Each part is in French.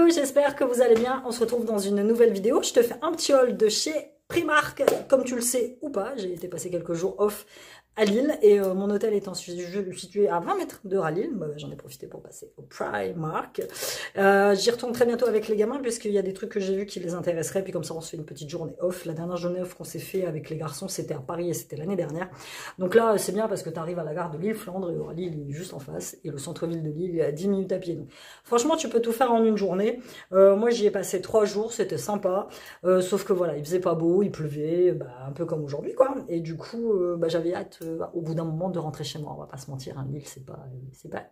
Coucou, j'espère que vous allez bien. On se retrouve dans une nouvelle vidéo. Je te fais un petit haul de chez Primark. Comme tu le sais ou pas, j'ai été passer quelques jours off à Lille et mon hôtel étant situé à 20 mètres de Lille, bah, j'en ai profité pour passer au Primark. J'y retourne très bientôt avec les gamins puisqu'il y a des trucs que j'ai vus qui les intéresseraient, puis comme ça on se fait une petite journée off. La dernière journée off qu'on s'est fait avec les garçons, c'était à Paris et c'était l'année dernière. Donc là c'est bien parce que tu arrives à la gare de Lille-Flandre et Lille il est juste en face et le centre-ville de Lille est à 10 minutes à pied. Donc franchement tu peux tout faire en une journée. Moi j'y ai passé 3 jours, c'était sympa, sauf que voilà, il faisait pas beau, il pleuvait, bah, un peu comme aujourd'hui quoi, et du coup bah, j'avais hâte au bout d'un moment de rentrer chez moi, on va pas se mentir, hein, Lille c'est pas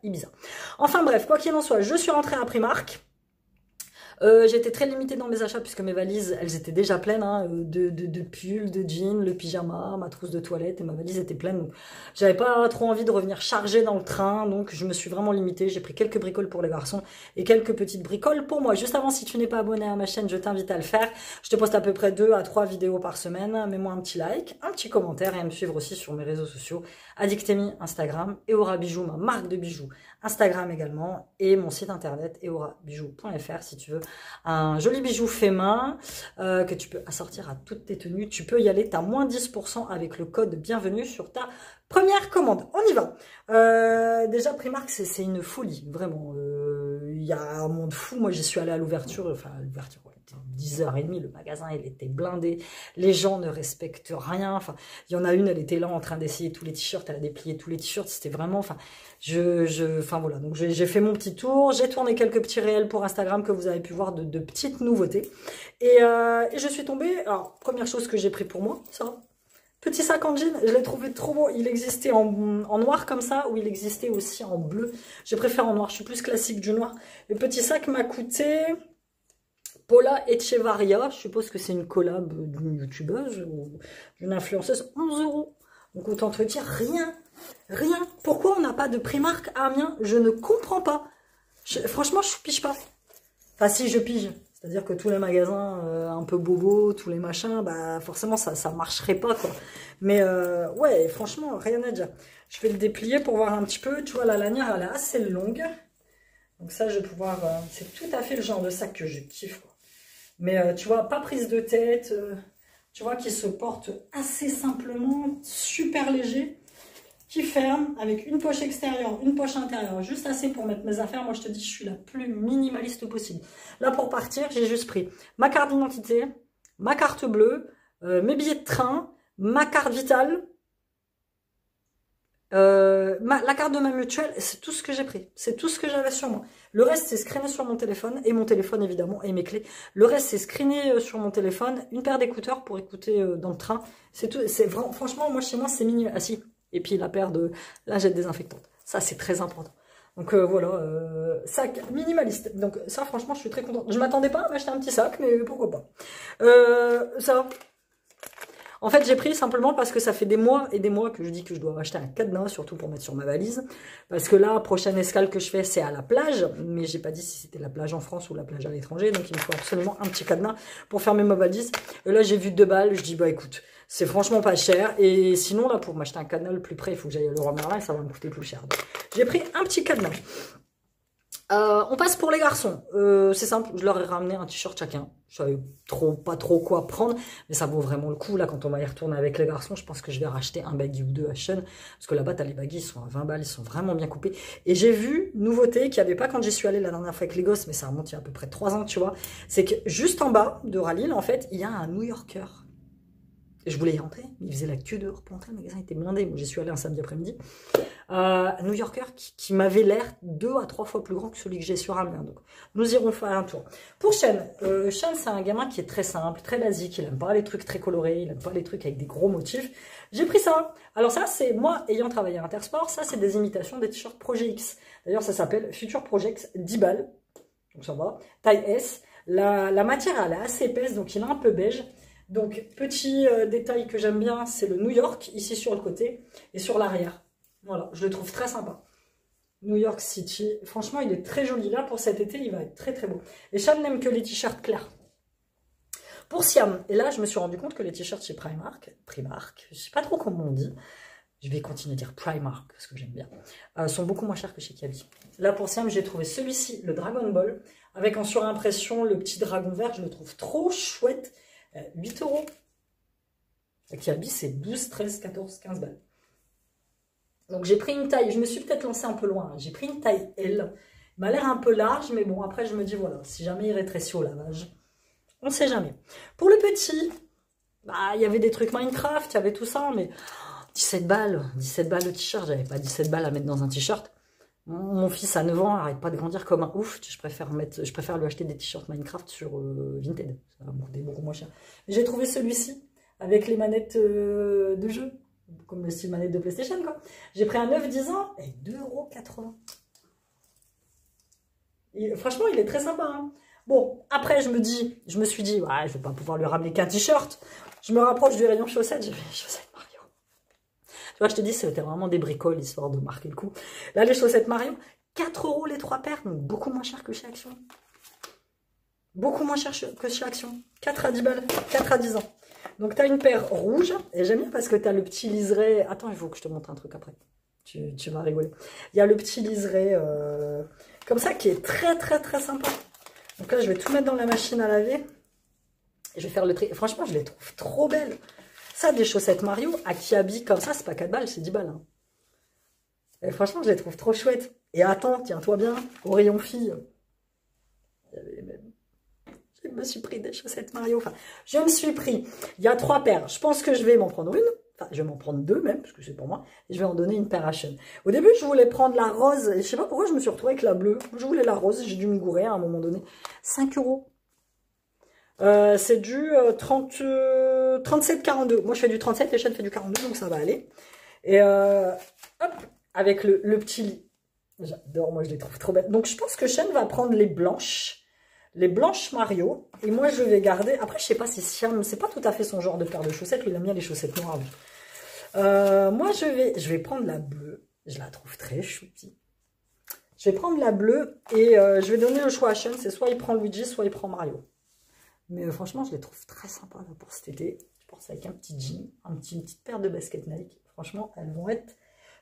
Ibiza. Enfin bref, quoi qu'il en soit, je suis rentrée à Primark. J'étais très limitée dans mes achats puisque mes valises, elles étaient déjà pleines hein, de pulls, de jeans, le pyjama, ma trousse de toilette et ma valise était pleine. Donc j'avais pas trop envie de revenir charger dans le train, donc je me suis vraiment limitée. J'ai pris quelques bricoles pour les garçons et quelques petites bricoles pour moi. Juste avant, si tu n'es pas abonné à ma chaîne, je t'invite à le faire. Je te poste à peu près 2 à 3 vidéos par semaine. Mets-moi un petit like, un petit commentaire et à me suivre aussi sur mes réseaux sociaux. Addictemi, Instagram, Eora Bijoux, ma marque de bijoux, Instagram également, et mon site internet eorabijoux.fr si tu veux un joli bijou fait main que tu peux assortir à toutes tes tenues. Tu peux y aller, tu as moins 10% avec le code bienvenue sur ta première commande. On y va. Déjà Primark c'est une folie, vraiment. Il y a un monde fou. Moi j'y suis allée à l'ouverture, enfin à l'ouverture, ouais, 10h30, le magasin il était blindé, les gens ne respectent rien, enfin il y en a une, elle était là en train d'essayer tous les t-shirts, elle a déplié tous les t-shirts, c'était vraiment, enfin enfin voilà, donc j'ai fait mon petit tour, j'ai tourné quelques petits réels pour Instagram que vous avez pu voir de petites nouveautés, et je suis tombée, alors première chose que j'ai pris pour moi, ça, petit sac en jean, je l'ai trouvé trop beau, il existait en noir comme ça, ou il existait aussi en bleu, j'ai préféré en noir, je suis plus classique du noir. Le petit sac m'a coûté Paula Echevarria, je suppose que c'est une collab d'une youtubeuse ou d'une influenceuse, 11 €. Donc autant te dire, rien. Pourquoi on n'a pas de Primark à Amiens? Je ne comprends pas. Franchement, je pige pas. Enfin si, je pige. C'est-à-dire que tous les magasins un peu bobos, tous les machins, bah forcément ça marcherait pas quoi. Mais ouais, franchement, rien à dire. Je vais le déplier pour voir un petit peu. Tu vois, la lanière, elle est assez longue. Donc ça, je vais pouvoir... c'est tout à fait le genre de sac que je kiffe quoi. Mais tu vois, pas prise de tête, tu vois, qui se porte assez simplement, super léger, qui ferme avec une poche extérieure, une poche intérieure, juste assez pour mettre mes affaires. Moi, je te dis, je suis la plus minimaliste possible. Là, pour partir, j'ai juste pris ma carte d'identité, ma carte bleue, mes billets de train, ma carte vitale, la carte de ma mutuelle, c'est tout ce que j'ai pris. C'est tout ce que j'avais sur moi. Le reste, c'est screené sur mon téléphone, et mon téléphone évidemment, et mes clés. Le reste, c'est screené sur mon téléphone, une paire d'écouteurs pour écouter dans le train. C'est tout. C'est vraiment, franchement, moi chez moi, c'est mini. Ah si. Et puis la paire de lingettes désinfectantes. Ça, c'est très important. Donc voilà, sac minimaliste. Donc ça, franchement, je suis très contente. Je m'attendais pas à m'acheter un petit sac, mais pourquoi pas. Ça. En fait, j'ai pris simplement parce que ça fait des mois et des mois que je dis que je dois acheter un cadenas, surtout pour mettre sur ma valise. Parce que là, prochaine escale que je fais, c'est à la plage. Mais j'ai pas dit si c'était la plage en France ou la plage à l'étranger. Donc, il me faut absolument un petit cadenas pour fermer ma valise. Et là, j'ai vu 2 balles. Je dis, bah écoute, c'est franchement pas cher. Et sinon, là, pour m'acheter un cadenas le plus près, il faut que j'aille à Leroy Merlin et ça va me coûter plus cher. J'ai pris un petit cadenas. On passe pour les garçons. C'est simple, je leur ai ramené un t-shirt chacun. Je savais pas trop quoi prendre, mais ça vaut vraiment le coup. Là, quand on va y retourner avec les garçons, je pense que je vais racheter un baggy ou 2 à Shein. Parce que là-bas, t'as les baggy, ils sont à 20 balles, ils sont vraiment bien coupés. Et j'ai vu, nouveauté, qu'il n'y avait pas quand j'y suis allée la dernière fois avec les gosses, mais ça remonte il y a à peu près 3 ans, tu vois. C'est que juste en bas de Lille, en fait, il y a un New Yorker. Je voulais y rentrer, mais il faisait la queue dehors pour entrer, le magasin était blindé. Moi, j'y suis allée un samedi après-midi. Un New Yorker qui m'avait l'air 2 à 3 fois plus grand que celui que j'ai sur Amiens. Donc, nous irons faire un tour. Pour Shein, Shein, c'est un gamin qui est très simple, très basique. Il n'aime pas les trucs très colorés, il n'aime pas les trucs avec des gros motifs. J'ai pris ça. Alors ça, c'est moi, ayant travaillé à Intersport, ça, c'est des imitations des t-shirts Projet X. D'ailleurs, ça s'appelle Future Project 10 balles. Donc, ça va. Taille S. La matière, elle est assez épaisse, donc il est un peu beige. Donc, petit détail que j'aime bien, c'est le New York, ici sur le côté, et sur l'arrière. Voilà, je le trouve très sympa. New York City, franchement, il est très joli. Là, pour cet été, il va être très très beau. Et Shein n'aime que les t-shirts clairs. Pour Siam, et là, je me suis rendu compte que les t-shirts chez Primark, je sais pas trop comment on dit, je vais continuer à dire Primark, parce que j'aime bien, sont beaucoup moins chers que chez Kiabi. Là, pour Siam, j'ai trouvé celui-ci, le Dragon Ball. Avec en surimpression le petit dragon vert, je le trouve trop chouette. 8 €. Kiabi, c'est 12, 13, 14, 15 balles. Donc j'ai pris une taille, je me suis peut-être lancée un peu loin, hein. J'ai pris une taille L. Il m'a l'air un peu large, mais bon, après je me dis, voilà, si jamais il rétrécit au lavage, on ne sait jamais. Pour le petit, bah, il y avait des trucs Minecraft, il y avait tout ça, mais 17 balles le t-shirt, j'avais pas 17 balles à mettre dans un t-shirt. Mon fils a 9 ans, arrête pas de grandir comme un ouf, je préfère lui acheter des t-shirts Minecraft sur Vinted, ça va me coûter beaucoup moins cher. J'ai trouvé celui-ci, avec les manettes de jeu, comme le style manette de PlayStation, quoi. J'ai pris un 9-10 ans, et 2,80 €. Franchement, il est très sympa, hein. Bon, après, je me suis dit, ouais, je vais pas pouvoir lui ramener qu'un t-shirt. Je me rapproche du rayon chaussettes, j'ai fait les chaussettes Mario. Tu vois, je te dis, c'était vraiment des bricoles, histoire de marquer le coup. Là, les chaussettes Mario, 4 € les 3 paires, donc beaucoup moins cher que chez Action. Beaucoup moins cher que chez Action. 4 à 10 balles, 4 à 10 ans. Donc, tu as une paire rouge, et j'aime bien parce que tu as le petit liseré. Attends, il faut que je te montre un truc après. Tu vas rigoler. Il y a le petit liseré comme ça qui est très, très, très sympa. Donc là, je vais tout mettre dans la machine à laver. Et je vais faire le tri. Franchement, je les trouve trop belles. Ça, des chaussettes Mario à Kiabi comme ça, c'est pas 4 balles, c'est 10 balles. Hein. Et franchement, je les trouve trop chouettes. Et attends, tiens-toi bien, au rayon filles. Il y avait les mêmes. Je me suis pris des chaussettes Mario. Enfin, je me suis pris. Il y a 3 paires. Je pense que je vais m'en prendre une. Enfin, je vais m'en prendre 2 même, parce que c'est pour moi. Et je vais en donner une paire à Sean. Au début, je voulais prendre la rose. Et je sais pas pourquoi je me suis retrouvée avec la bleue. Je voulais la rose. J'ai dû me gourer à un moment donné. 5 €. C'est du 37,42. Moi, je fais du 37 et Sean fait du 42, donc ça va aller. Et hop, avec le petit lit. J'adore, moi, je les trouve trop belles. Donc, je pense que Sean va prendre les blanches Mario. Et moi, je vais garder... Après, je sais pas si Siam, c'est pas tout à fait son genre de paire de chaussettes. Il aime bien les chaussettes noires. Moi, je vais prendre la bleue. Je la trouve très choupi. Je vais prendre la bleue et je vais donner le choix à Sean. C'est soit il prend Luigi, soit il prend Mario. Mais franchement, je les trouve très sympas là, pour cet été. Je pense avec un petit jean, une petite paire de baskets Nike. Franchement, elles vont être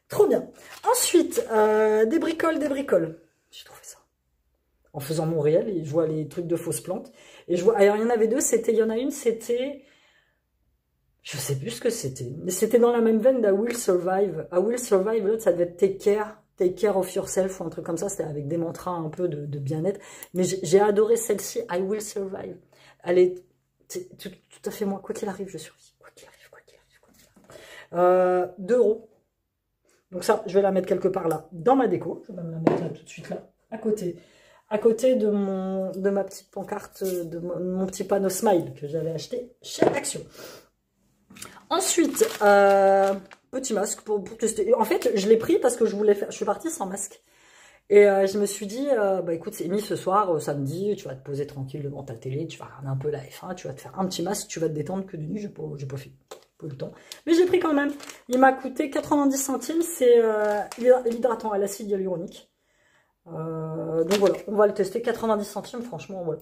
trop bien. Ensuite, des bricoles. J'ai trouvé ça. En faisant mon réel, et je vois les trucs de fausses plantes. Et je vois, alors il y en avait deux, il y en a une, c'était... Je sais plus ce que c'était. Mais c'était dans la même veine d'I Will Survive. I Will Survive, l'autre, ça devait être Take Care of Yourself ou un truc comme ça. C'était avec des mantras un peu de bien-être. Mais j'ai adoré celle-ci, I Will Survive. Elle est tout à fait moi. Quoi qu'il arrive, je survis. Quoi qu'il arrive. 2 €. Donc ça, je vais la mettre quelque part là, dans ma déco. Je vais même la mettre là, tout de suite là, à côté de ma petite pancarte, de mon petit panneau Smile que j'avais acheté chez Action. Ensuite, petit masque pour tester. En fait, je l'ai pris parce que je voulais faire. Je suis partie sans masque. Et je me suis dit, bah écoute, c'est mis ce soir, samedi, tu vas te poser tranquille devant ta télé, tu vas regarder un peu la F1, tu vas te faire un petit masque, tu vas te détendre que de nuit, j'ai pas fait le temps. Mais j'ai pris quand même. Il m'a coûté 90 centimes, c'est l'hydratant à l'acide hyaluronique. Donc voilà, on va le tester, 90 centimes, franchement, voilà.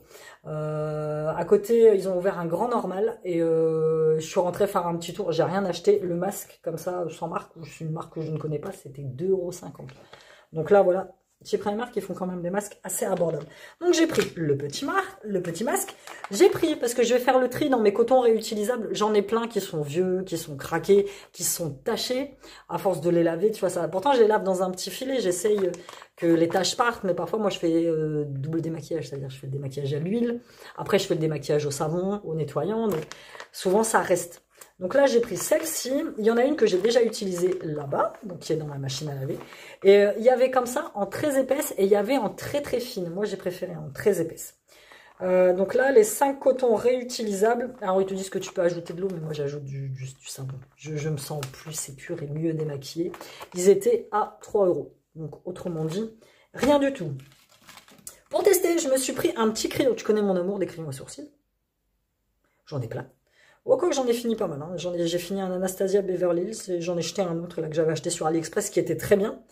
À côté, ils ont ouvert un grand normal et je suis rentrée faire un petit tour. J'ai rien acheté, le masque comme ça, sans marque, c'est une marque que je ne connais pas, c'était 2,50 €. Donc là, voilà, chez Primark, ils font quand même des masques assez abordables. Donc j'ai pris le petit masque. J'ai pris, parce que je vais faire le tri dans mes cotons réutilisables. J'en ai plein qui sont vieux, qui sont craqués, qui sont tachés. À force de les laver, tu vois ça. Pourtant, je les lave dans un petit filet. J'essaye que les taches partent. Mais parfois, moi, je fais double démaquillage. C'est-à-dire, je fais le démaquillage à l'huile. Après, je fais le démaquillage au savon, au nettoyant. Donc, souvent, ça reste. Donc là, j'ai pris celle-ci. Il y en a une que j'ai déjà utilisée là-bas, donc qui est dans ma machine à laver. Et il y avait comme ça en très épaisse et il y avait en très très fine. Moi, j'ai préféré en très épaisse. Donc là, les 5 cotons réutilisables. Alors, ils te disent que tu peux ajouter de l'eau, mais moi, j'ajoute juste du savon. Je me sens plus sécure et mieux démaquillée. Ils étaient à 3 €. Donc, autrement dit, rien du tout. Pour tester, je me suis pris un petit crayon. Tu connais mon amour des crayons à sourcils? J'en ai plein. Oh, quoi que j'en ai fini pas mal. Hein. J'ai fini un Anastasia Beverly Hills et j'en ai jeté un autre là que j'avais acheté sur AliExpress qui était très bien.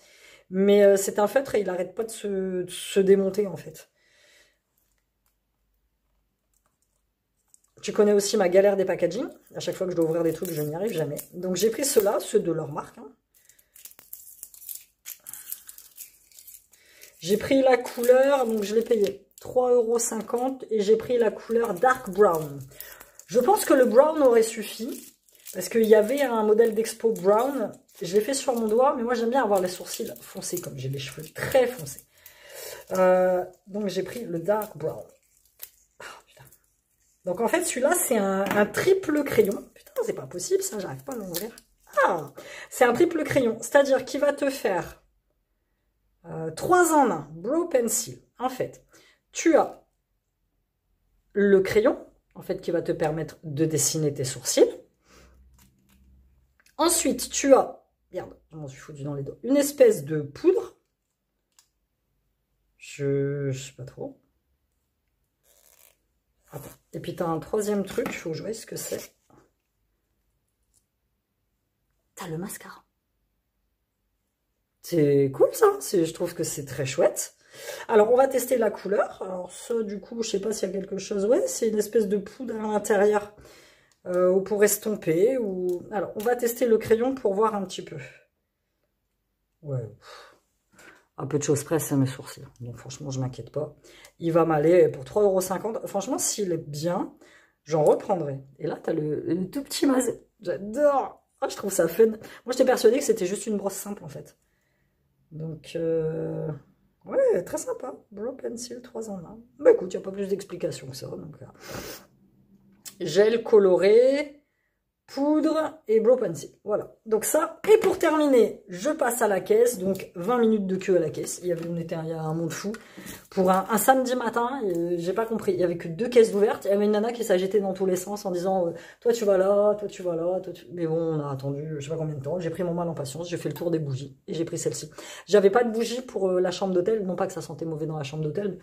Mais c'est un feutre et il n'arrête pas de se démonter en fait. Tu connais aussi ma galère des packaging. À chaque fois que je dois ouvrir des trucs, je n'y arrive jamais. Donc j'ai pris ceux-là, ceux de leur marque. Hein. J'ai pris la couleur, donc je l'ai payé 3,50 € et j'ai pris la couleur Dark Brown. Je pense que le brown aurait suffi parce qu'il y avait un modèle d'Expo Brown. Je l'ai fait sur mon doigt, mais moi j'aime bien avoir les sourcils foncés comme j'ai les cheveux très foncés. Donc j'ai pris le Dark Brown. Oh, putain. Donc en fait celui-là c'est un triple crayon. Putain c'est pas possible ça, j'arrive pas à l'ouvrir. Ah, c'est un triple crayon, c'est-à-dire qu'il va te faire 3 en 1, Brow Pencil. En fait, tu as le crayon, en fait, qui va te permettre de dessiner tes sourcils. Ensuite, tu as, merde, je m'en suis foutu dans les doigts, une espèce de poudre. Je sais pas trop. Attends. Et puis, tu as un troisième truc, il faut que je vois ce que c'est. Tu as le mascara. C'est cool ça, je trouve que c'est très chouette. Alors on va tester la couleur. Alors ça du coup je sais pas s'il y a quelque chose. Ouais c'est une espèce de poudre à l'intérieur pour estomper. Ou... Alors on va tester le crayon pour voir un petit peu. Ouais. Un peu de choses près c'est mes sourcils. Donc franchement je m'inquiète pas. Il va m'aller pour 3,50 €. Franchement s'il est bien, j'en reprendrai. Et là tu as le tout petit masé. J'adore. Oh, je trouve ça fun. Moi j'étais persuadée que c'était juste une brosse simple en fait. Donc, ouais, très sympa. Brow Pencil 3 en 1. Bah écoute, il n'y a pas plus d'explications que ça. Donc, gel coloré, poudre et Brow Pencil. Voilà. Donc ça, et pour terminer, je passe à la caisse. Donc 20 minutes de queue à la caisse. Il y a un monde fou. Pour un samedi matin, j'ai pas compris. Il y avait que 2 caisses ouvertes. Il y avait une nana qui s'agitait dans tous les sens en disant toi tu vas là, toi tu vas là. Mais bon, on a attendu je sais pas combien de temps. J'ai pris mon mal en patience. J'ai fait le tour des bougies et j'ai pris celle-ci. J'avais pas de bougie pour la chambre d'hôtel. Non pas que ça sentait mauvais dans la chambre d'hôtel.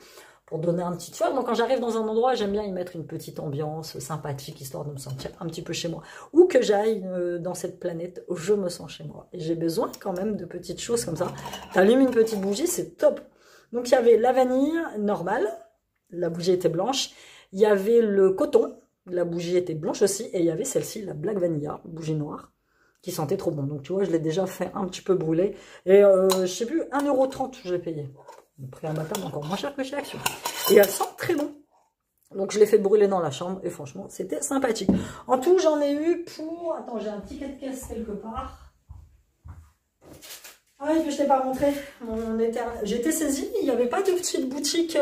Pour donner un petit fun. Donc quand j'arrive dans un endroit, j'aime bien y mettre une petite ambiance sympathique, histoire de me sentir un petit peu chez moi. Ou que j'aille dans cette planète où je me sens chez moi. Et j'ai besoin quand même de petites choses comme ça. T'allumes une petite bougie, c'est top. Donc il y avait la vanille normale, la bougie était blanche. Il y avait le coton, la bougie était blanche aussi. Et il y avait celle-ci, la Black Vanilla, bougie noire, qui sentait trop bon. Donc tu vois, je l'ai déjà fait un petit peu brûler. Et je sais plus, 1,30 € je l'ai payé. Le prix imbattable, encore moins cher que chez Action. Et elle sent très bon. Donc je l'ai fait brûler dans la chambre et franchement c'était sympathique. En tout j'en ai eu pour... Attends, j'ai un ticket de caisse quelque part. Ah oui, que je t'ai pas montré. J'étais saisie, il n'y avait pas de petite boutique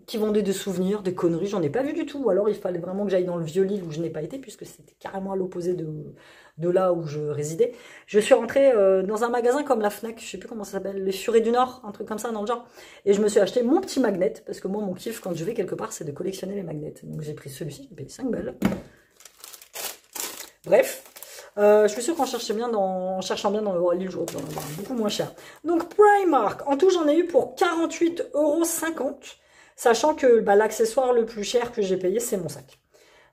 qui vendait des souvenirs, des conneries, j'en ai pas vu du tout. Ou alors il fallait vraiment que j'aille dans le Vieux-Lille où je n'ai pas été puisque c'était carrément à l'opposé de là où je résidais. Je suis rentrée dans un magasin comme la Fnac, je sais plus comment ça s'appelle, les Furets du Nord, un truc comme ça dans le genre. Et je me suis acheté mon petit magnet parce que moi mon kiff quand je vais quelque part c'est de collectionner les magnets. Donc j'ai pris celui-ci, j'ai payé 5 balles. Bref. Je suis sûre qu'en cherchant bien dans le Roi-Lille, je retrouve beaucoup moins cher. Donc Primark, en tout j'en ai eu pour 48,50 €, sachant que l'accessoire le plus cher que j'ai payé c'est mon sac.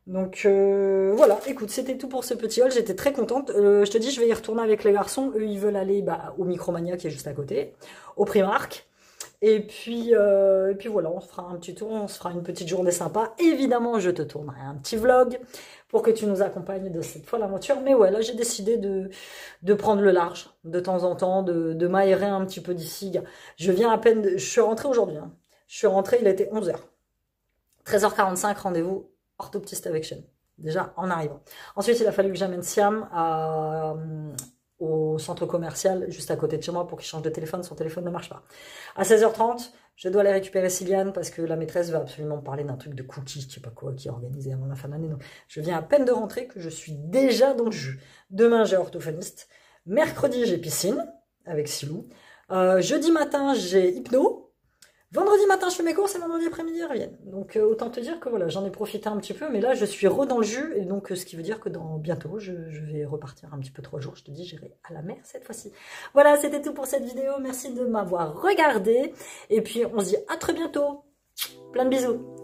Donc voilà, écoute, c'était tout pour ce petit haul, j'étais très contente. Je te dis, je vais y retourner avec les garçons, eux ils veulent aller au Micromania qui est juste à côté, au Primark. Et puis voilà, on se fera un petit tour, on se fera une petite journée sympa. Évidemment, je te tournerai un petit vlog pour que tu nous accompagnes de cette folle aventure. Mais ouais, là, j'ai décidé de prendre le large de temps en temps, de m'aérer un petit peu d'ici. Je viens à peine, je suis rentrée aujourd'hui. Hein. Je suis rentrée, il était 11 h. 13h45, rendez-vous orthoptiste avec chaîne. Déjà, en arrivant. Ensuite, il a fallu que j'amène Siam au centre commercial juste à côté de chez moi pour qu'il change de téléphone, son téléphone ne marche pas. À 16h30, je dois aller récupérer Siliane parce que la maîtresse va absolument me parler d'un truc de cookies, je sais pas quoi, qui est organisé avant la fin de l'année. Donc, je viens à peine de rentrer que je suis déjà dans le jus. Demain, j'ai orthophoniste. Mercredi, j'ai piscine avec Silou. Jeudi matin, j'ai hypno. Vendredi matin, je fais mes courses et vendredi après-midi, ils reviennent. Donc, autant te dire que voilà, j'en ai profité un petit peu, mais là, je suis dans le jus. Et donc, ce qui veut dire que bientôt, je vais repartir un petit peu 3 jours. Je te dis, j'irai à la mer cette fois-ci. Voilà, c'était tout pour cette vidéo. Merci de m'avoir regardé. Et puis, on se dit à très bientôt. Plein de bisous.